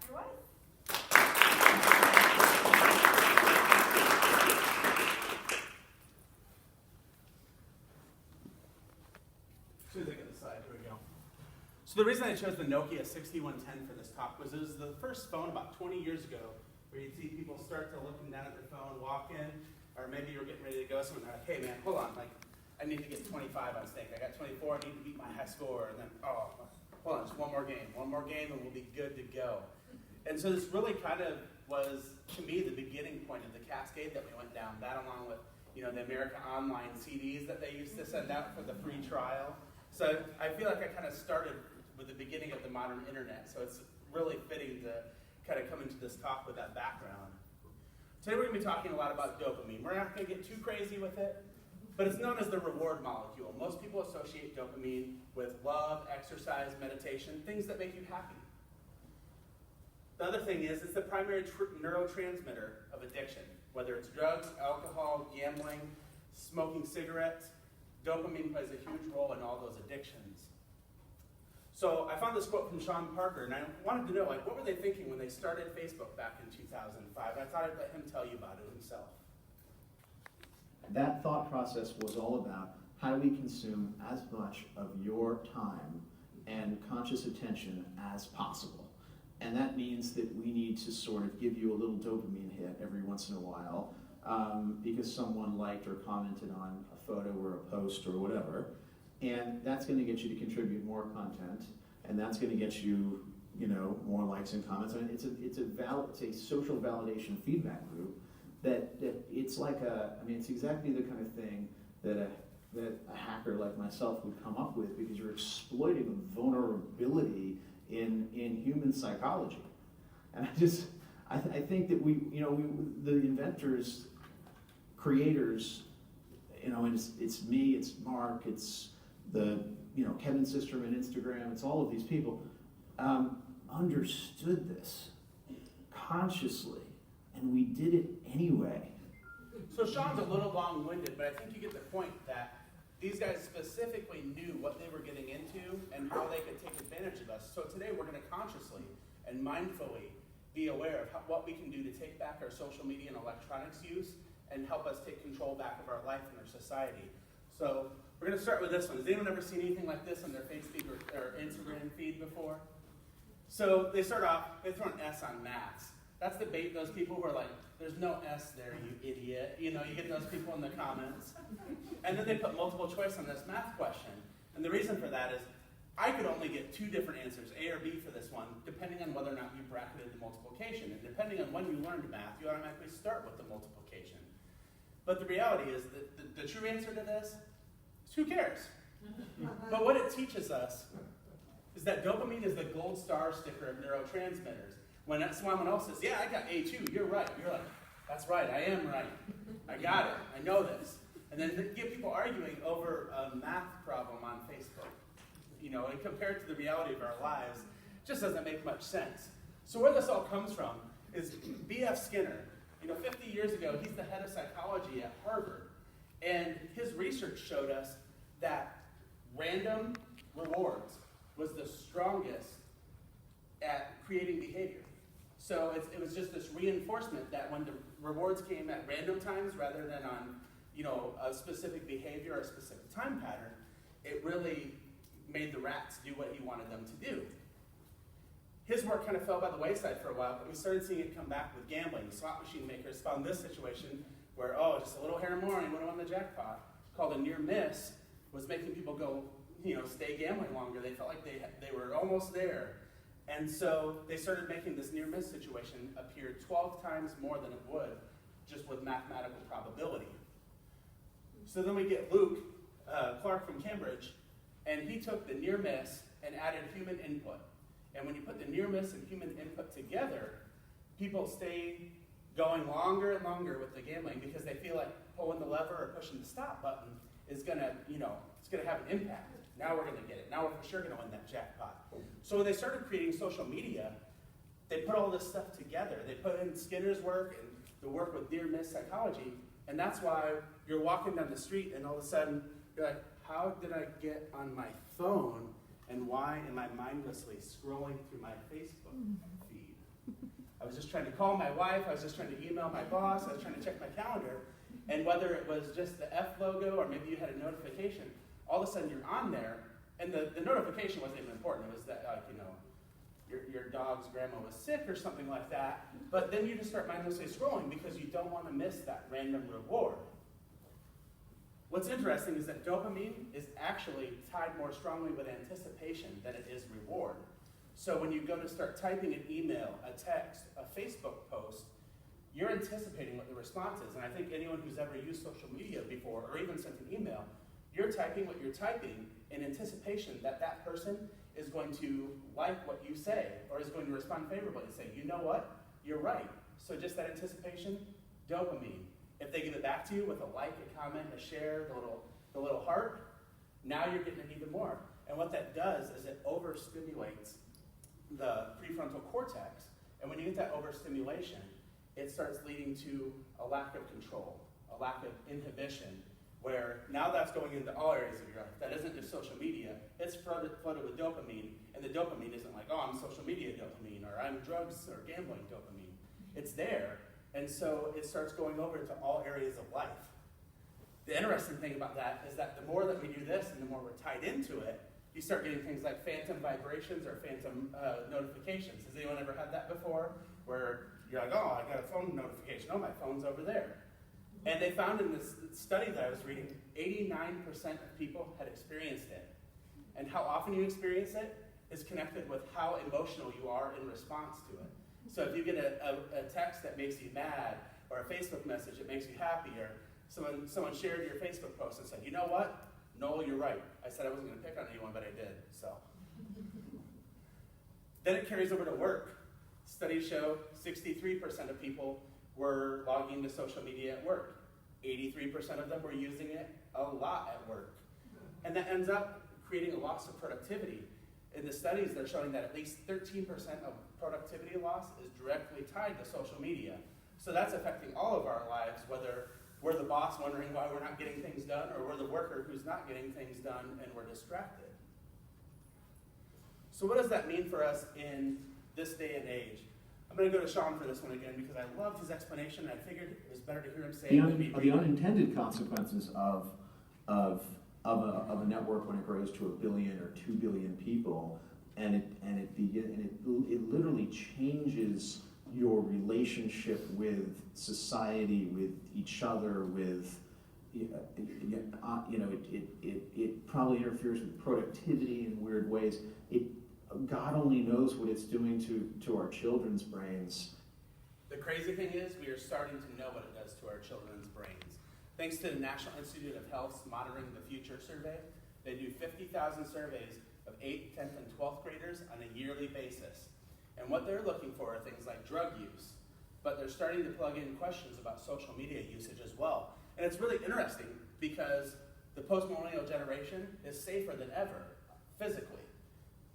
Dr. White. As soon as I get the slide, here we go. So the reason I chose the Nokia 6110 for this talk was it was the first phone about 20 years ago where you'd see people start to looking down at their phone, walk in, or maybe you were getting ready to go somewhere and they're like, hey man, hold on, like I need to get 25 on stake. I got 24, I need to beat my high score, and then, oh, hold on, just one more game and we'll be good to go. And so this really kind of was, to me, the beginning point of the cascade that we went down, that along with, you know, the America Online CDs that they used to send out for the free trial. So I feel like I kind of started with the beginning of the modern internet, so it's really fitting to kind of come into this talk with that background. Today we're going to be talking a lot about dopamine. We're not going to get too crazy with it, but it's known as the reward molecule. Most people associate dopamine with love, exercise, meditation, things that make you happy. The other thing is it's the primary neurotransmitter of addiction. Whether it's drugs, alcohol, gambling, smoking cigarettes, dopamine plays a huge role in all those addictions. So I found this quote from Sean Parker, and I wanted to know, like, what were they thinking when they started Facebook back in 2005? And I thought I'd let him tell you about it himself. That thought process was all about how do we consume as much of your time and conscious attention as possible. And that means that we need to sort of give you a little dopamine hit every once in a while because someone liked or commented on a photo or a post or whatever. And that's going to get you to contribute more content, and that's going to get you, more likes and comments. I mean, it's a social validation feedback loop that it's like it's exactly the kind of thing that a hacker like myself would come up with, because you're exploiting a vulnerability in human psychology. And I think that the inventors, creators, and it's me, it's Mark, it's the Kevin Systerman, Instagram, it's all of these people, understood this consciously, and we did it anyway. So Sean's a little long-winded, but I think you get the point that these guys specifically knew what they were getting into and how they could take advantage of us. So today we're going to consciously and mindfully be aware of what we can do to take back our social media and electronics use and help us take control back of our life and our society. So we're going to start with this one. Has anyone ever seen anything like this on their Facebook or Instagram feed before? So they start off, they throw an S on maths. That's the bait, those people who are like, there's no S there, you idiot. You get those people in the comments. And then they put multiple choice on this math question. And the reason for that is I could only get two different answers, A or B for this one, depending on whether or not you bracketed the multiplication. And depending on when you learned math, you automatically start with the multiplication. But the reality is that the true answer to this is who cares? But what it teaches us is that dopamine is the gold star sticker of neurotransmitters. When someone else says, yeah, I got A too, you're right. You're like, that's right, I am right. I got it, I know this. And then you get people arguing over a math problem on Facebook. And compared to the reality of our lives, it just doesn't make much sense. So where this all comes from is B.F. Skinner. 50 years ago, he's the head of psychology at Harvard. And his research showed us that random rewards was the strongest at creating behavior. So it was just this reinforcement that when the rewards came at random times rather than on, a specific behavior or a specific time pattern, it really made the rats do what he wanted them to do. His work kind of fell by the wayside for a while, but we started seeing it come back with gambling. The slot machine makers found this situation where, just a little hair more and he would have won the jackpot, called a near miss, was making people go, stay gambling longer. They felt like they were almost there. And so they started making this near miss situation appear 12 times more than it would just with mathematical probability. So then we get Luke Clark from Cambridge, and he took the near miss and added human input. And when you put the near miss and human input together, people stay going longer and longer with the gambling because they feel like pulling the lever or pushing the stop button is going to, it's going to have an impact. Now we're going to get it. Now we're for sure going to win that jackpot. So when they started creating social media, they put all this stuff together. They put in Skinner's work and the work with near-miss psychology, and that's why you're walking down the street and all of a sudden you're like, how did I get on my phone and why am I mindlessly scrolling through my Facebook feed? was just trying to call my wife, I was just trying to email my boss, I was trying to check my calendar, and whether it was just the F logo or maybe you had a notification, all of a sudden you're on there, and the notification wasn't even important. It was that, your dog's grandma was sick or something like that, but then you just start mindlessly scrolling because you don't want to miss that random reward. What's interesting is that dopamine is actually tied more strongly with anticipation than it is reward. So when you go to start typing an email, a text, a Facebook post, you're anticipating what the response is. And I think anyone who's ever used social media before or even sent an email, you're typing what you're typing in anticipation that that person is going to like what you say or is going to respond favorably and say, you know what, you're right. So just that anticipation, dopamine. If they give it back to you with a like, a comment, a share, the little heart, now you're getting it even more. And what that does is it overstimulates the prefrontal cortex. And when you get that overstimulation, it starts leading to a lack of control, a lack of inhibition, where now that's going into all areas of your life. That isn't just social media, it's flooded with dopamine, and the dopamine isn't like, oh, I'm social media dopamine, or I'm drugs or gambling dopamine. It's there, and so it starts going over to all areas of life. The interesting thing about that is that the more that we do this and the more we're tied into it, you start getting things like phantom vibrations or phantom notifications. Has anyone ever had that before? Where you're like, oh, I got a phone notification. Oh, my phone's over there. And they found in this study that I was reading, 89% of people had experienced it. And how often you experience it is connected with how emotional you are in response to it. So if you get a text that makes you mad, or a Facebook message that makes you happy, or someone shared your Facebook post and said, you know what? Noel, you're right. I said I wasn't going to pick on anyone, but I did. So then it carries over to work. Studies show 63% of people were logging into social media at work. 83% of them were using it a lot at work. And that ends up creating a loss of productivity. In the studies, they're showing that at least 13% of productivity loss is directly tied to social media. So that's affecting all of our lives, whether we're the boss wondering why we're not getting things done, or we're the worker who's not getting things done and we're distracted. So what does that mean for us in this day and age? I'm going to go to Sean for this one again because I loved his explanation and I figured it was better to hear him say it than me. The unintended consequences of a network when it grows to 1 billion or 2 billion people, and it literally changes your relationship with society, with each other, with it probably interferes with productivity in weird ways. God only knows what it's doing to our children's brains. The crazy thing is we are starting to know what it does to our children's brains. Thanks to the National Institute of Health's Monitoring the Future survey, they do 50,000 surveys of 8th, 10th, and 12th graders on a yearly basis. And what they're looking for are things like drug use, but they're starting to plug in questions about social media usage as well. And it's really interesting because the post-millennial generation is safer than ever, physically.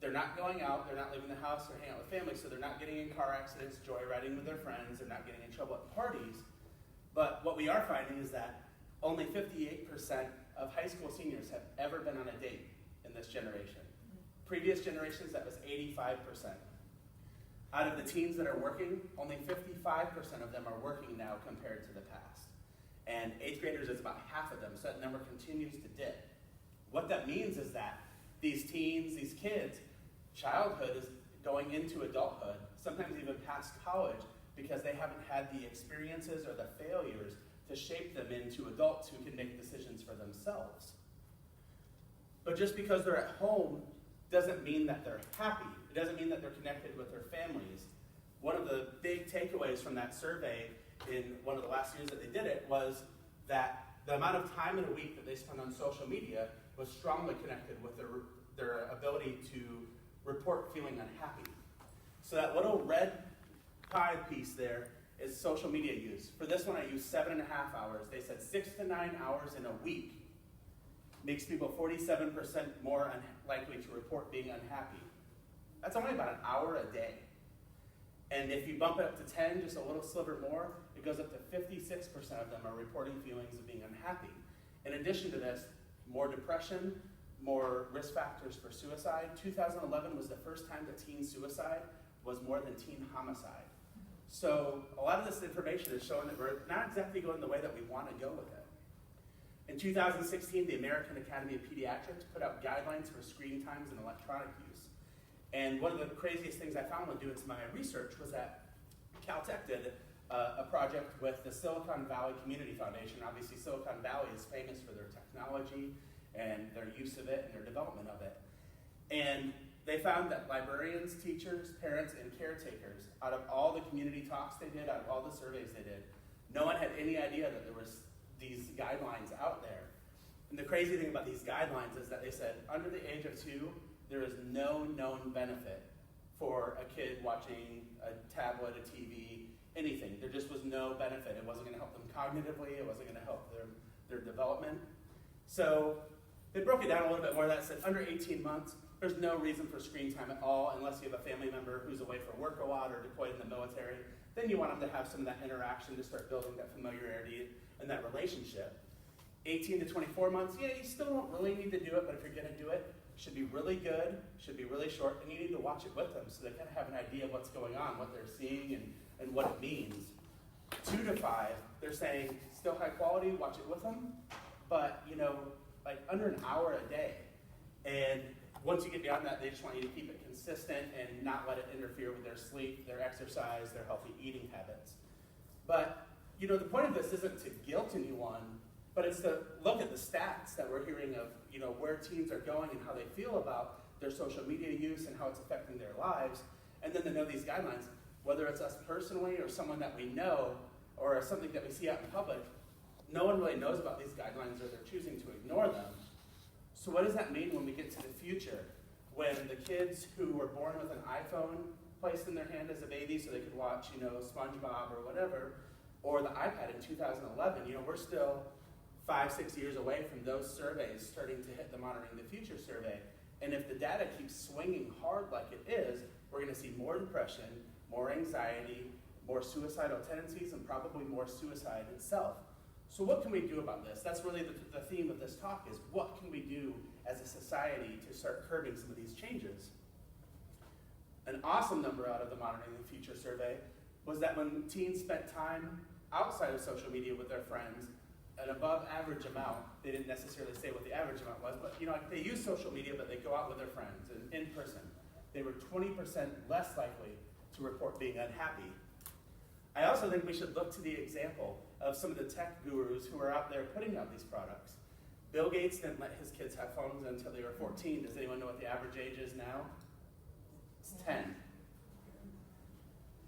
They're not going out, they're not leaving the house, they're hanging out with family, so they're not getting in car accidents, joyriding with their friends, they're not getting in trouble at parties. But what we are finding is that only 58% of high school seniors have ever been on a date in this generation. Previous generations, that was 85%. Out of the teens that are working, only 55% of them are working now compared to the past. And 8th graders is about half of them, so that number continues to dip. What that means is that these teens, these kids, childhood is going into adulthood, sometimes even past college, because they haven't had the experiences or the failures to shape them into adults who can make decisions for themselves. But just because they're at home doesn't mean that they're happy. It doesn't mean that they're connected with their families. One of the big takeaways from that survey in one of the last years that they did it was that the amount of time in a week that they spend on social media was strongly connected with their ability to report feeling unhappy. So that little red pie piece there is social media use. For this one, I used 7.5 hours. They said 6 to 9 hours in a week makes people 47% more likely to report being unhappy. That's only about an hour a day. And if you bump it up to 10, just a little sliver more, it goes up to 56% of them are reporting feelings of being unhappy. In addition to this, more depression, more risk factors for suicide. 2011 was the first time that teen suicide was more than teen homicide. So a lot of this information is showing that we're not exactly going the way that we want to go with it. In 2016, the American Academy of Pediatrics put out guidelines for screen times and electronic use. And one of the craziest things I found when doing some of my research was that Caltech did a project with the Silicon Valley Community Foundation. Obviously, Silicon Valley is famous for their technology and their use of it and their development of it. And they found that librarians, teachers, parents, and caretakers, out of all the community talks they did, out of all the surveys they did, no one had any idea that there was these guidelines out there. And the crazy thing about these guidelines is that they said under the age of 2, there is no known benefit for a kid watching a tablet, a TV, anything. There just was no benefit. It wasn't going to help them cognitively. It wasn't going to help their development. So they broke it down a little bit more. That said under 18 months, there's no reason for screen time at all unless you have a family member who's away for work a lot or deployed in the military. Then you want them to have some of that interaction to start building that familiarity and that relationship. 18 to 24 months, yeah, you still don't really need to do it, but if you're going to do it, it should be really good, should be really short, and you need to watch it with them so they kind of have an idea of what's going on, what they're seeing, and what it means. 2 to 5, they're saying still high quality, watch it with them, but like under an hour a day. And once you get beyond that, they just want you to keep it consistent and not let it interfere with their sleep, their exercise, their healthy eating habits. But the point of this isn't to guilt anyone, but it's to look at the stats that we're hearing of, where teens are going and how they feel about their social media use and how it's affecting their lives, and then to know these guidelines, whether it's us personally or someone that we know or something that we see out in public, no one really knows about these guidelines or they're choosing to ignore them. So what does that mean when we get to the future, when the kids who were born with an iPhone placed in their hand as a baby so they could watch, SpongeBob or whatever, or the iPad in 2011, we're still 5-6 years away from those surveys starting to hit the Monitoring the Future survey. And if the data keeps swinging hard like it is, we're going to see more depression, more anxiety, more suicidal tendencies, and probably more suicide itself. So what can we do about this? That's really the theme of this talk is what can we do as a society to start curbing some of these changes? An awesome number out of the Monitoring the Future survey was that when teens spent time outside of social media with their friends, an above average amount, they didn't necessarily say what the average amount was, but they use social media, but they go out with their friends and in person. They were 20% less likely to report being unhappy. I also think we should look to the example of some of the tech gurus who are out there putting out these products. Bill Gates didn't let his kids have phones until they were 14. Does anyone know what the average age is now? It's 10.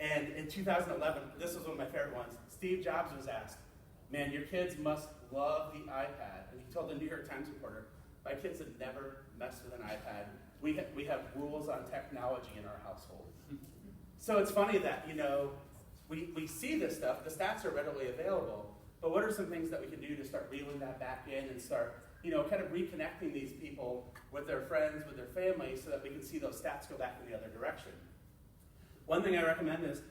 And in 2011, this was one of my favorite ones, Steve Jobs was asked, man, your kids must love the iPad. And he told the New York Times reporter, my kids have never messed with an iPad. We have rules on technology in our household. So it's funny that, we see this stuff, the stats are readily available, but what are some things that we can do to start reeling that back in and start, kind of reconnecting these people with their friends, with their families, so that we can see those stats go back in the other direction? One thing I recommend is,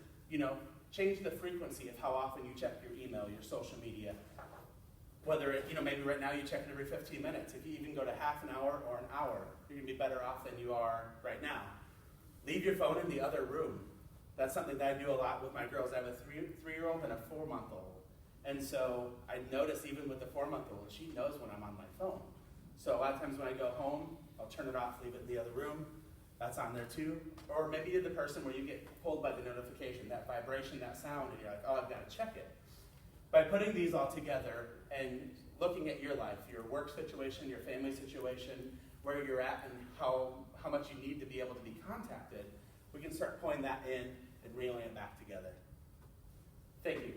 change the frequency of how often you check your email, your social media. Whether it, maybe right now you check it every 15 minutes. If you even go to half an hour or an hour, you're going to be better off than you are right now. Leave your phone in the other room. That's something that I do a lot with my girls. I have a 3-year-old and a 4-month-old. And so I notice even with the 4-month-old, she knows when I'm on my phone. So a lot of times when I go home, I'll turn it off, leave it in the other room. That's on there too. Or maybe you're the person where you get pulled by the notification, that vibration, that sound, and you're like, oh, I've got to check it. By putting these all together and looking at your life, your work situation, your family situation, where you're at and how much you need to be able to be contacted, we can start pulling that in and reeling it back together. Thank you.